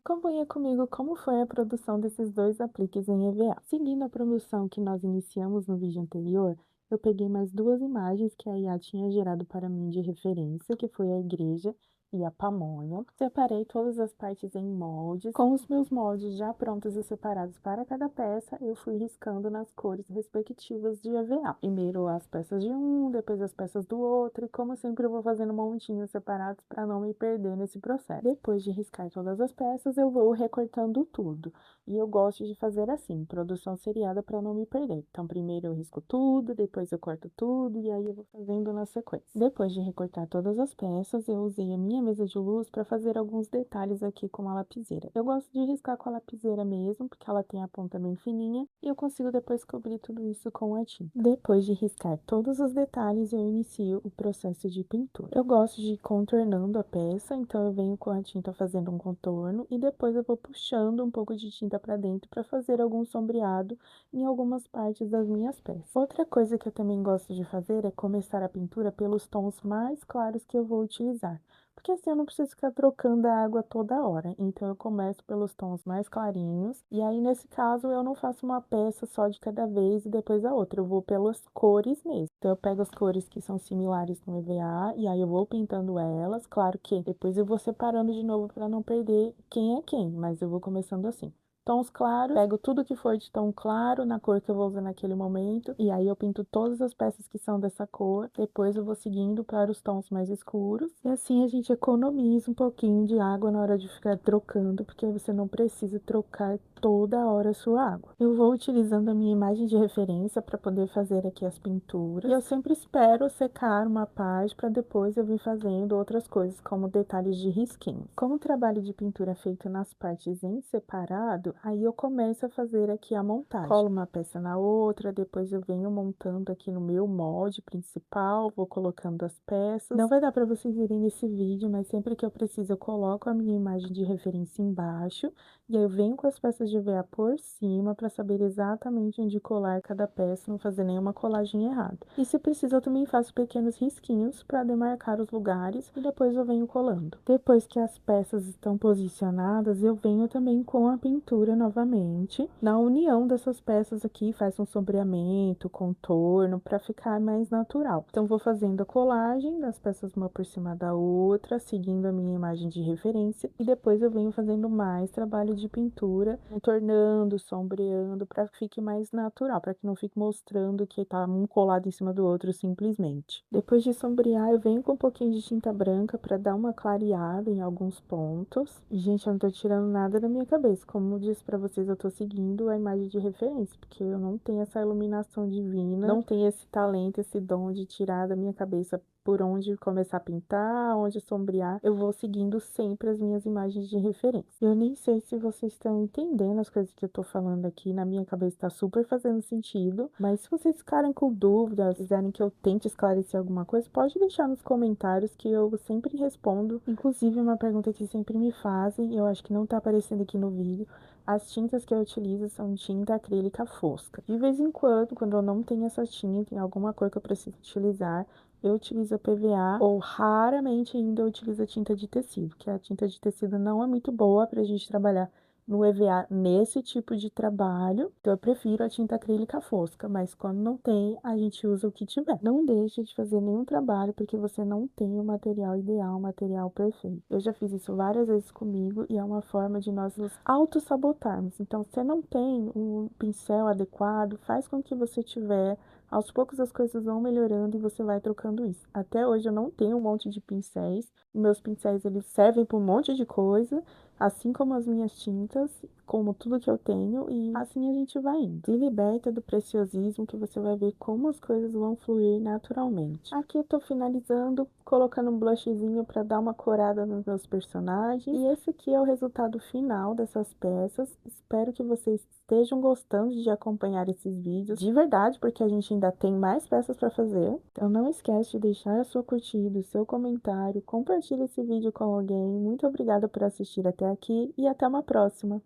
Acompanha comigo como foi a produção desses dois apliques em EVA. Seguindo a produção que nós iniciamos no vídeo anterior, eu peguei mais duas imagens que a IA tinha gerado para mim de referência, que foi a igreja e a pamonha. Separei todas as partes em moldes. Com os meus moldes já prontos e separados para cada peça, eu fui riscando nas cores respectivas de EVA. Primeiro as peças de um, depois as peças do outro, e como sempre eu vou fazendo montinhos separados para não me perder nesse processo. Depois de riscar todas as peças, eu vou recortando tudo. E eu gosto de fazer assim, produção seriada para não me perder. Então, primeiro eu risco tudo, depois eu corto tudo e aí eu vou fazendo na sequência. Depois de recortar todas as peças, eu usei a minha mesa de luz para fazer alguns detalhes aqui com a lapiseira. Eu gosto de riscar com a lapiseira mesmo, porque ela tem a ponta bem fininha e eu consigo depois cobrir tudo isso com a tinta. Depois de riscar todos os detalhes, eu inicio o processo de pintura. Eu gosto de ir contornando a peça, então eu venho com a tinta fazendo um contorno e depois eu vou puxando um pouco de tinta para dentro para fazer algum sombreado em algumas partes das minhas peças. Outra coisa que eu também gosto de fazer é começar a pintura pelos tons mais claros que eu vou utilizar. Porque assim eu não preciso ficar trocando a água toda hora. Então eu começo pelos tons mais clarinhos. E aí, nesse caso, eu não faço uma peça só de cada vez e depois a outra. Eu vou pelas cores mesmo. Então eu pego as cores que são similares no EVA e aí eu vou pintando elas. Claro que depois eu vou separando de novo para não perder quem é quem, mas eu vou começando assim. Tons claros, pego tudo que for de tom claro na cor que eu vou usar naquele momento, e aí eu pinto todas as peças que são dessa cor, depois eu vou seguindo para os tons mais escuros, e assim a gente economiza um pouquinho de água na hora de ficar trocando, porque você não precisa trocar toda hora a sua água. Eu vou utilizando a minha imagem de referência para poder fazer aqui as pinturas, e eu sempre espero secar uma parte para depois eu vir fazendo outras coisas, como detalhes de risquinhos. Como o trabalho de pintura é feito nas partes em separado, aí eu começo a fazer aqui a montagem. Colo uma peça na outra, depois eu venho montando aqui no meu molde principal, vou colocando as peças. Não vai dar para vocês verem nesse vídeo, mas sempre que eu preciso eu coloco a minha imagem de referência embaixo, e aí eu venho com as peças de EVA por cima para saber exatamente onde colar cada peça, não fazer nenhuma colagem errada. E se precisa eu também faço pequenos risquinhos para demarcar os lugares e depois eu venho colando. Depois que as peças estão posicionadas, eu venho também com a pintura novamente. Na união dessas peças aqui, faz um sombreamento, contorno, para ficar mais natural. Então, vou fazendo a colagem das peças uma por cima da outra, seguindo a minha imagem de referência. E depois eu venho fazendo mais trabalho de pintura, contornando, sombreando, para que fique mais natural, para que não fique mostrando que tá um colado em cima do outro simplesmente. Depois de sombrear, eu venho com um pouquinho de tinta branca para dar uma clareada em alguns pontos. E, gente, eu não tô tirando nada da minha cabeça. Como eu disse para vocês, eu tô seguindo a imagem de referência, porque eu não tenho essa iluminação divina, não tenho esse talento, esse dom de tirar da minha cabeça por onde começar a pintar, onde sombrear, eu vou seguindo sempre as minhas imagens de referência. Eu nem sei se vocês estão entendendo as coisas que eu tô falando aqui, na minha cabeça tá super fazendo sentido, mas se vocês ficarem com dúvidas, quiserem que eu tente esclarecer alguma coisa, pode deixar nos comentários que eu sempre respondo. Inclusive, uma pergunta que sempre me fazem, eu acho que não tá aparecendo aqui no vídeo, as tintas que eu utilizo são tinta acrílica fosca. De vez em quando eu não tenho essa tinta, em alguma cor que eu preciso utilizar, eu utilizo a PVA ou raramente ainda eu utilizo a tinta de tecido, que a tinta de tecido não é muito boa para a gente trabalhar no EVA nesse tipo de trabalho, então eu prefiro a tinta acrílica fosca, mas quando não tem, a gente usa o que tiver. Não deixe de fazer nenhum trabalho porque você não tem o material ideal, o material perfeito. Eu já fiz isso várias vezes comigo e é uma forma de nós nos auto-sabotarmos. Então, se você não tem um pincel adequado, faz com que você tiver. Aos poucos as coisas vão melhorando e você vai trocando isso. Até hoje eu não tenho um monte de pincéis. Meus pincéis eles servem para um monte de coisa, assim como as minhas tintas, como tudo que eu tenho, e assim a gente vai indo. Se liberta do preciosismo que você vai ver como as coisas vão fluir naturalmente. Aqui eu tô finalizando, colocando um blushzinho para dar uma corada nos meus personagens. E esse aqui é o resultado final dessas peças. Espero que vocês estejam gostando de acompanhar esses vídeos, de verdade, porque a gente ainda tem mais peças para fazer. Então não esquece de deixar a sua curtida, o seu comentário, compartilhe esse vídeo com alguém. Muito obrigada por assistir até aqui e até uma próxima!